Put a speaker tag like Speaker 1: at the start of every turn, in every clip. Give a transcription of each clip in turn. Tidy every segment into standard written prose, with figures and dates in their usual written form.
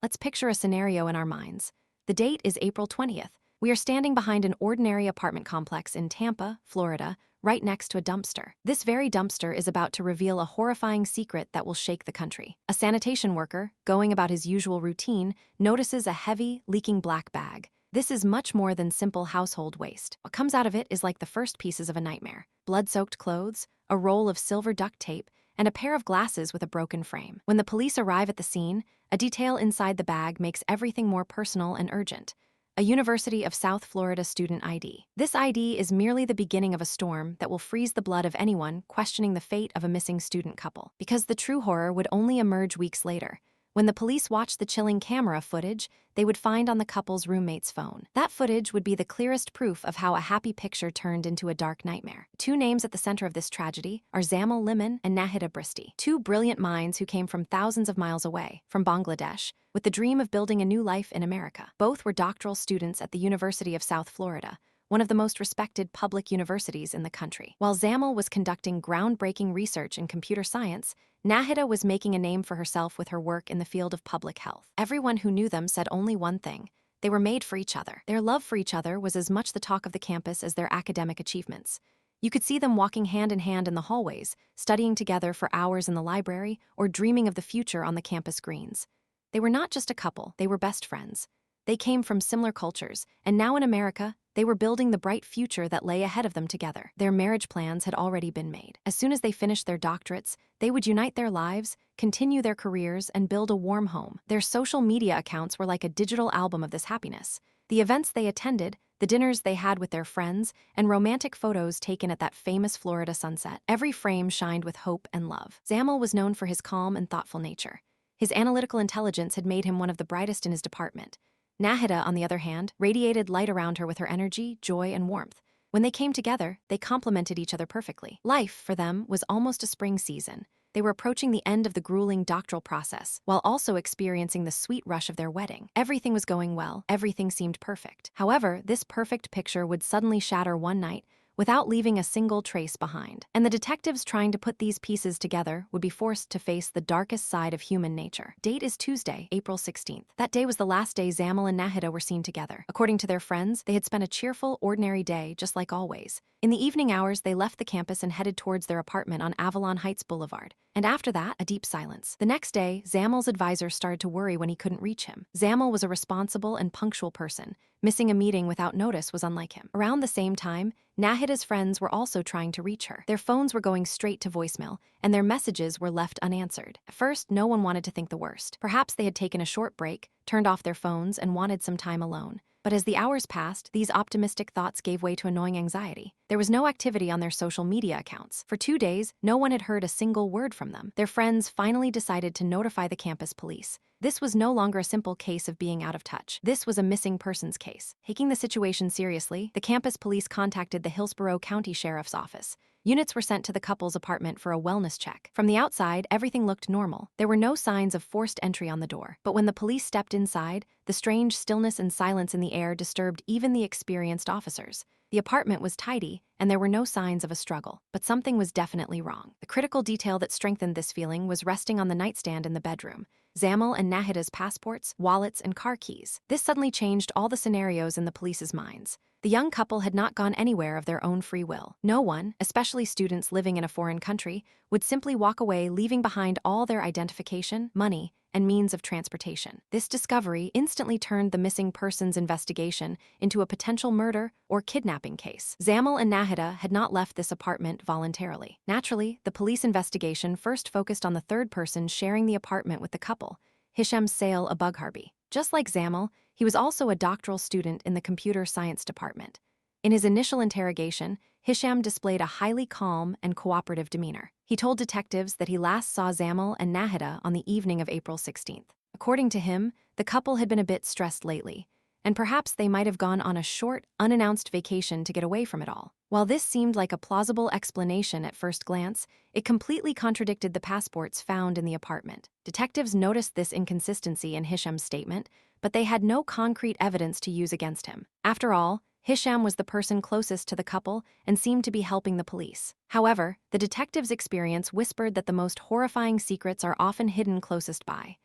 Speaker 1: Let's picture a scenario in our minds. The date is April 20th. We are standing behind an ordinary apartment complex in Tampa, Florida, right next to a dumpster. This very dumpster is about to reveal a horrifying secret that will shake the country. A sanitation worker, going about his usual routine, notices a heavy, leaking black bag. This is much more than simple household waste. What comes out of it is like the first pieces of a nightmare. Blood-soaked clothes, a roll of silver duct tape, and a pair of glasses with a broken frame. When the police arrive at the scene, a detail inside the bag makes everything more personal and urgent. A University of South Florida student ID. This ID is merely the beginning of a storm that will freeze the blood of anyone questioning the fate of a missing student couple. Because the true horror would only emerge weeks later. When the police watched the chilling camera footage, they would find on the couple's roommate's phone. That footage would be the clearest proof of how a happy picture turned into a dark nightmare. Two names at the center of this tragedy are Zamil, Limon and Nahida, Bristy. Two brilliant minds who came from thousands of miles away, from Bangladesh, with the dream of building a new life in America. Both were doctoral students at the University of South Florida, one of the most respected public universities in the country. While Zamil was conducting groundbreaking research in computer science, Nahida was making a name for herself with her work in the field of public health. Everyone who knew them said only one thing: they were made for each other. Their love for each other was as much the talk of the campus as their academic achievements. You could see them walking hand in hand in the hallways, studying together for hours in the library, or dreaming of the future on the campus greens. They were not just a couple, they were best friends. They came from similar cultures, and now in America, they were building the bright future that lay ahead of them together. Their marriage plans had already been made. As soon as they finished their doctorates, they would unite their lives, continue their careers, and build a warm home. Their social media accounts were like a digital album of this happiness. The events they attended, the dinners they had with their friends, and romantic photos taken at that famous Florida sunset. Every frame shined with hope and love. Zamil was known for his calm and thoughtful nature. His analytical intelligence had made him one of the brightest in his department. Nahida, on the other hand, radiated light around her with her energy, joy, and warmth. When they came together, they complemented each other perfectly. Life, for them, was almost a spring season. They were approaching the end of the grueling doctoral process, while also experiencing the sweet rush of their wedding. Everything was going well, everything seemed perfect. However, this perfect picture would suddenly shatter one night, without leaving a single trace behind. And the detectives trying to put these pieces together would be forced to face the darkest side of human nature. Date is Tuesday, April 16th. That day was the last day Zamil and Nahida were seen together. According to their friends, they had spent a cheerful, ordinary day, just like always. In the evening hours, they left the campus and headed towards their apartment on Avalon Heights Boulevard. And after that, a deep silence. The next day, Zamil's advisor started to worry when he couldn't reach him. Zamil was a responsible and punctual person. Missing a meeting without notice was unlike him. Around the same time, Nahida's friends were also trying to reach her. Their phones were going straight to voicemail, and their messages were left unanswered. At first, no one wanted to think the worst. Perhaps they had taken a short break, turned off their phones, and wanted some time alone. But as the hours passed, these optimistic thoughts gave way to annoying anxiety. There was no activity on their social media accounts. For 2 days, no one had heard a single word from them. Their friends finally decided to notify the campus police. This was no longer a simple case of being out of touch. This was a missing persons case. Taking the situation seriously, the campus police contacted the Hillsborough County Sheriff's Office. Units were sent to the couple's apartment for a wellness check. From the outside, everything looked normal. There were no signs of forced entry on the door. But when the police stepped inside, the strange stillness and silence in the air disturbed even the experienced officers. The apartment was tidy, and there were no signs of a struggle. But something was definitely wrong. The critical detail that strengthened this feeling was resting on the nightstand in the bedroom. Zamil and Nahida's passports, wallets, and car keys. This suddenly changed all the scenarios in the police's minds. The young couple had not gone anywhere of their own free will. No one, especially students living in a foreign country, would simply walk away leaving behind all their identification, money, and means of transportation. This discovery instantly turned the missing persons investigation into a potential murder or kidnapping case. Zamil and Nahida had not left this apartment voluntarily. Naturally, the police investigation first focused on the third person sharing the apartment with the couple, Hisham Abugharbieh. Just like Zamil, he was also a doctoral student in the computer science department. In his initial interrogation, Hisham displayed a highly calm and cooperative demeanor. He told detectives that he last saw Zamil and Nahida on the evening of April 16th. According to him, the couple had been a bit stressed lately, and perhaps they might have gone on a short, unannounced vacation to get away from it all. While this seemed like a plausible explanation at first glance, it completely contradicted the passports found in the apartment. Detectives noticed this inconsistency in Hisham's statement, but they had no concrete evidence to use against him. After all, Hisham was the person closest to the couple and seemed to be helping the police. However, the detectives' experience whispered that the most horrifying secrets are often hidden closest by.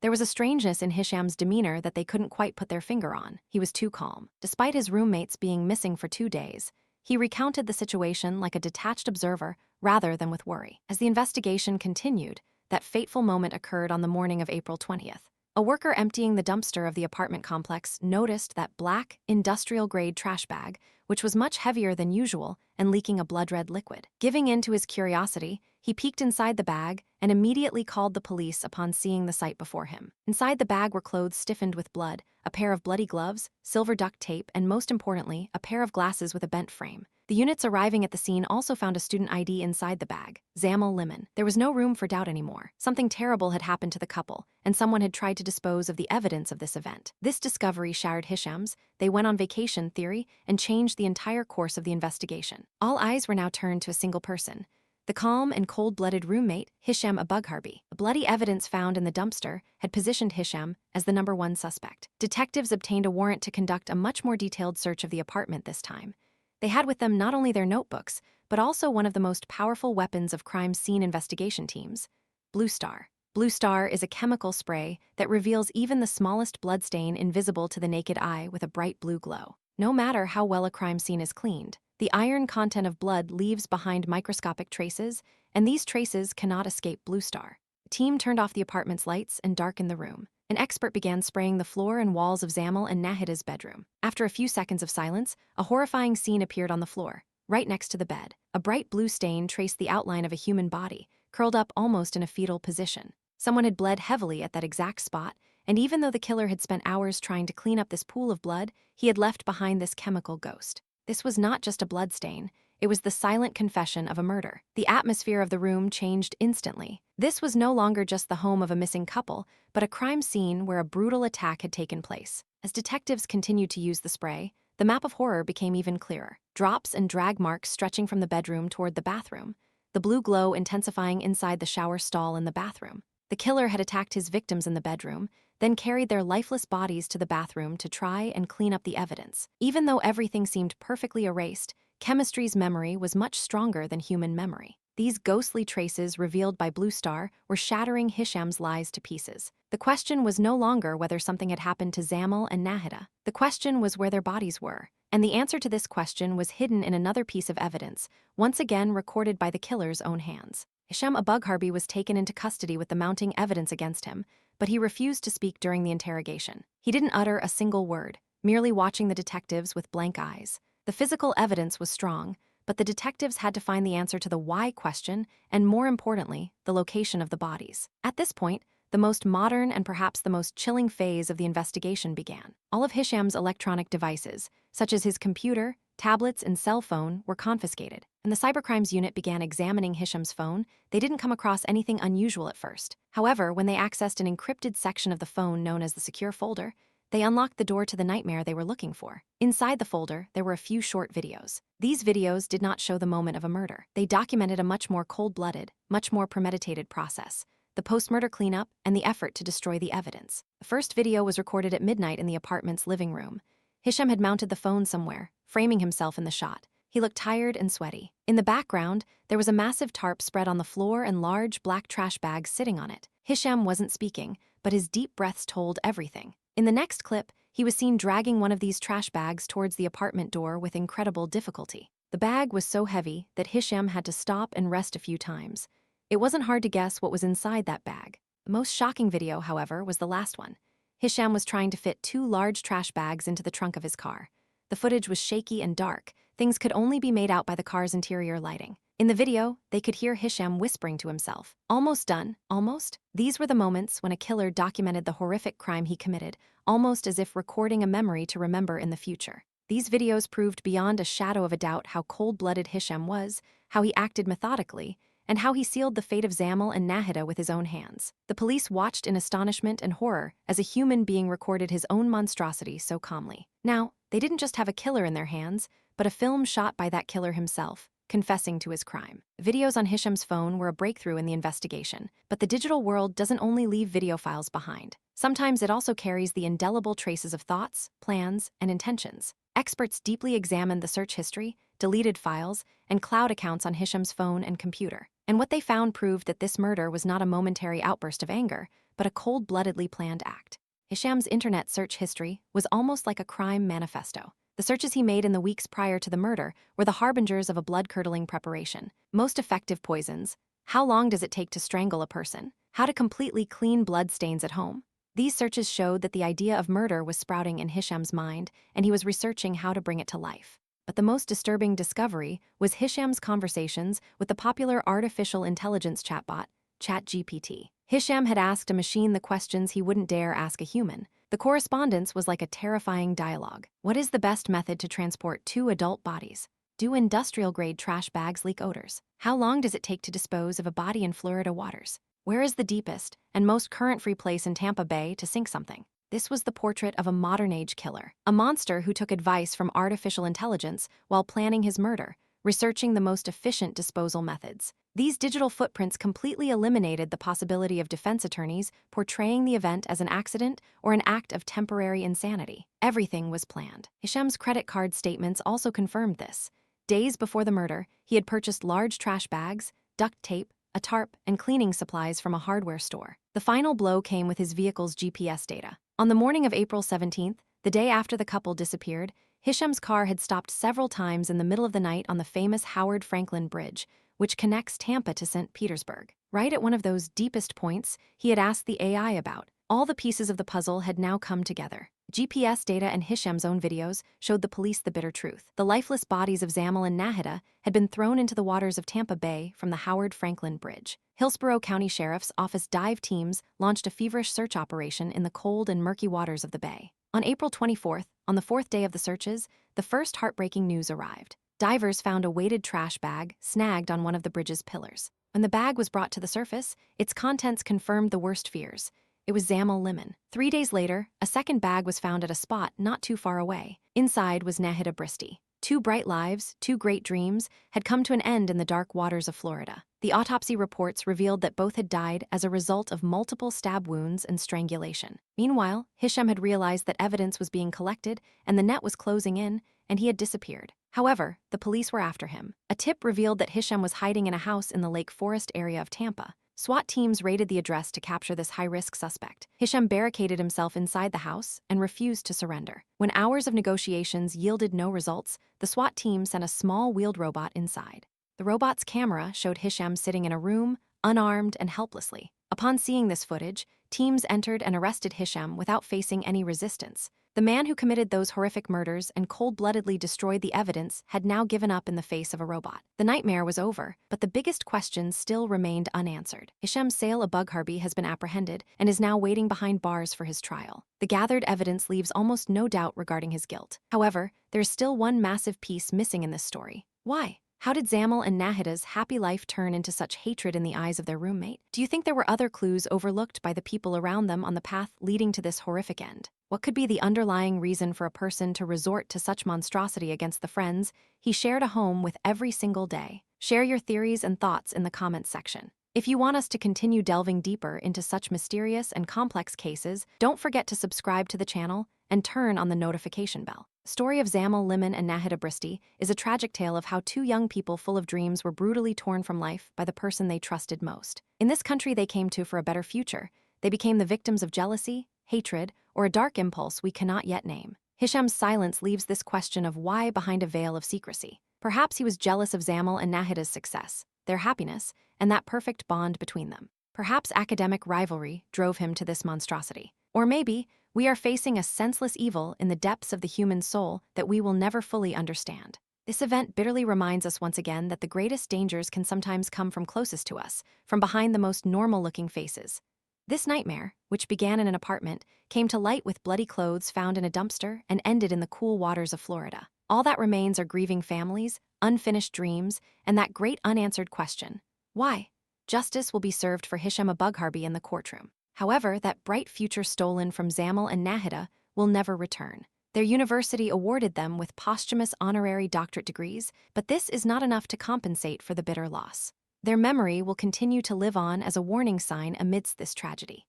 Speaker 1: There was a strangeness in Hisham's demeanor that they couldn't quite put their finger on. He was too calm. Despite his roommates being missing for 2 days, he recounted the situation like a detached observer rather than with worry. As the investigation continued, that fateful moment occurred on the morning of April 20th. A worker emptying the dumpster of the apartment complex noticed that black, industrial-grade trash bag, which was much heavier than usual and leaking a blood-red liquid. Giving in to his curiosity, he peeked inside the bag and immediately called the police upon seeing the sight before him. Inside the bag were clothes stiffened with blood, a pair of bloody gloves, silver duct tape, and most importantly, a pair of glasses with a bent frame. The units arriving at the scene also found a student ID inside the bag, Zamil Limon. There was no room for doubt anymore. Something terrible had happened to the couple, and someone had tried to dispose of the evidence of this event. This discovery shattered Hisham's "they went on vacation" theory and changed the entire course of the investigation. All eyes were now turned to a single person, the calm and cold-blooded roommate, Hisham Abugharbieh. The bloody evidence found in the dumpster had positioned Hisham as the #1 suspect. Detectives obtained a warrant to conduct a much more detailed search of the apartment this time. They had with them not only their notebooks, but also one of the most powerful weapons of crime scene investigation teams, Blue Star. Blue Star is a chemical spray that reveals even the smallest bloodstain invisible to the naked eye with a bright blue glow. No matter how well a crime scene is cleaned, the iron content of blood leaves behind microscopic traces, and these traces cannot escape Blue Star. The team turned off the apartment's lights and darkened the room. An expert began spraying the floor and walls of Zamil and Nahida's bedroom. After a few seconds of silence, a horrifying scene appeared on the floor, right next to the bed. A bright blue stain traced the outline of a human body, curled up almost in a fetal position. Someone had bled heavily at that exact spot, and even though the killer had spent hours trying to clean up this pool of blood, he had left behind this chemical ghost. This was not just a blood stain. It was the silent confession of a murder. The atmosphere of the room changed instantly. This was no longer just the home of a missing couple, but a crime scene where a brutal attack had taken place. As detectives continued to use the spray, the map of horror became even clearer. Drops and drag marks stretching from the bedroom toward the bathroom, the blue glow intensifying inside the shower stall in the bathroom. The killer had attacked his victims in the bedroom, then carried their lifeless bodies to the bathroom to try and clean up the evidence. Even though everything seemed perfectly erased, chemistry's memory was much stronger than human memory. These ghostly traces revealed by Blue Star were shattering Hisham's lies to pieces. The question was no longer whether something had happened to Zamil and Nahida. The question was where their bodies were. And the answer to this question was hidden in another piece of evidence, once again recorded by the killer's own hands. Hisham Abugharbieh was taken into custody with the mounting evidence against him, but he refused to speak during the interrogation. He didn't utter a single word, merely watching the detectives with blank eyes. The physical evidence was strong, but the detectives had to find the answer to the why question and, more importantly, the location of the bodies. At this point, the most modern and perhaps the most chilling phase of the investigation began. All of Hisham's electronic devices, such as his computer, tablets, and cell phone, were confiscated. And the cybercrimes unit began examining Hisham's phone. They didn't come across anything unusual at first. However, when they accessed an encrypted section of the phone known as the secure folder, they unlocked the door to the nightmare they were looking for. Inside the folder, there were a few short videos. These videos did not show the moment of a murder. They documented a much more cold-blooded, much more premeditated process, the post-murder cleanup, and the effort to destroy the evidence. The first video was recorded at midnight in the apartment's living room. Hisham had mounted the phone somewhere, framing himself in the shot. He looked tired and sweaty. In the background, there was a massive tarp spread on the floor and large black trash bags sitting on it. Hisham wasn't speaking, but his deep breaths told everything. In the next clip, he was seen dragging one of these trash bags towards the apartment door with incredible difficulty. The bag was so heavy that Hisham had to stop and rest a few times. It wasn't hard to guess what was inside that bag. The most shocking video, however, was the last one. Hisham was trying to fit 2 large trash bags into the trunk of his car. The footage was shaky and dark. Things could only be made out by the car's interior lighting. In the video, they could hear Hisham whispering to himself, "Almost done, almost." These were the moments when a killer documented the horrific crime he committed, almost as if recording a memory to remember in the future. These videos proved beyond a shadow of a doubt how cold-blooded Hisham was, how he acted methodically, and how he sealed the fate of Zamil and Nahida with his own hands. The police watched in astonishment and horror as a human being recorded his own monstrosity so calmly. Now, they didn't just have a killer in their hands, but a film shot by that killer himself, confessing to his crime. Videos on Hisham's phone were a breakthrough in the investigation, but the digital world doesn't only leave video files behind. Sometimes it also carries the indelible traces of thoughts, plans, and intentions. Experts deeply examined the search history, deleted files, and cloud accounts on Hisham's phone and computer. And what they found proved that this murder was not a momentary outburst of anger, but a cold-bloodedly planned act. Hisham's internet search history was almost like a crime manifesto. The searches he made in the weeks prior to the murder were the harbingers of a blood-curdling preparation. Most effective poisons. How long does it take to strangle a person? How to completely clean blood stains at home? These searches showed that the idea of murder was sprouting in Hisham's mind, and he was researching how to bring it to life. But the most disturbing discovery was Hisham's conversations with the popular artificial intelligence chatbot, ChatGPT. Hisham had asked a machine the questions he wouldn't dare ask a human. The correspondence was like a terrifying dialogue. What is the best method to transport two adult bodies? Do industrial-grade trash bags leak odors? How long does it take to dispose of a body in Florida waters? Where is the deepest and most current-free place in Tampa Bay to sink something? This was the portrait of a modern-age killer, a monster who took advice from artificial intelligence while planning his murder, researching the most efficient disposal methods. These digital footprints completely eliminated the possibility of defense attorneys portraying the event as an accident or an act of temporary insanity. Everything was planned. Hisham's credit card statements also confirmed this. Days before the murder, he had purchased large trash bags, duct tape, a tarp, and cleaning supplies from a hardware store. The final blow came with his vehicle's GPS data. On the morning of April 17th, the day after the couple disappeared, Hisham's car had stopped several times in the middle of the night on the famous Howard Franklin Bridge, which connects Tampa to St. Petersburg. Right at one of those deepest points he had asked the AI about. All the pieces of the puzzle had now come together. GPS data and Hisham's own videos showed the police the bitter truth. The lifeless bodies of Zamil and Nahida had been thrown into the waters of Tampa Bay from the Howard Franklin Bridge. Hillsborough County Sheriff's Office dive teams launched a feverish search operation in the cold and murky waters of the bay. On April 24th, on the fourth day of the searches, the first heartbreaking news arrived. Divers found a weighted trash bag snagged on one of the bridge's pillars. When the bag was brought to the surface, its contents confirmed the worst fears. It was Zamil Limon. 3 days later, a second bag was found at a spot not too far away. Inside was Nahida Bristy. 2 bright lives, 2 great dreams, had come to an end in the dark waters of Florida. The autopsy reports revealed that both had died as a result of multiple stab wounds and strangulation. Meanwhile, Hisham had realized that evidence was being collected and the net was closing in, and he had disappeared. However, the police were after him. A tip revealed that Hisham was hiding in a house in the Lake Forest area of Tampa. SWAT teams raided the address to capture this high-risk suspect. Hisham barricaded himself inside the house and refused to surrender. When hours of negotiations yielded no results, the SWAT team sent a small wheeled robot inside. The robot's camera showed Hisham sitting in a room, unarmed and helplessly. Upon seeing this footage, teams entered and arrested Hisham without facing any resistance. The man who committed those horrific murders and cold-bloodedly destroyed the evidence had now given up in the face of a robot. The nightmare was over, but the biggest question still remained unanswered. Hisham Abugharbieh has been apprehended and is now waiting behind bars for his trial. The gathered evidence leaves almost no doubt regarding his guilt. However, there is still one massive piece missing in this story. Why? How did Zamil and Nahida's happy life turn into such hatred in the eyes of their roommate? Do you think there were other clues overlooked by the people around them on the path leading to this horrific end? What could be the underlying reason for a person to resort to such monstrosity against the friends he shared a home with every single day? Share your theories and thoughts in the comments section. If you want us to continue delving deeper into such mysterious and complex cases, don't forget to subscribe to the channel and turn on the notification bell. The story of Zamil, Limon, and Nahida Bristy is a tragic tale of how 2 young people full of dreams were brutally torn from life by the person they trusted most. In this country they came to for a better future, they became the victims of jealousy, hatred, or a dark impulse we cannot yet name. Hisham's silence leaves this question of why behind a veil of secrecy. Perhaps he was jealous of Zamil and Nahida's success, their happiness, and that perfect bond between them. Perhaps academic rivalry drove him to this monstrosity. Or maybe we are facing a senseless evil in the depths of the human soul that we will never fully understand. This event bitterly reminds us once again that the greatest dangers can sometimes come from closest to us, from behind the most normal-looking faces. This nightmare, which began in an apartment, came to light with bloody clothes found in a dumpster and ended in the cool waters of Florida. All that remains are grieving families, unfinished dreams, and that great unanswered question: why? Justice will be served for Hisham Abugharbieh in the courtroom. However, that bright future stolen from Zamil and Nahida will never return. Their university awarded them with posthumous honorary doctorate degrees, but this is not enough to compensate for the bitter loss. Their memory will continue to live on as a warning sign amidst this tragedy.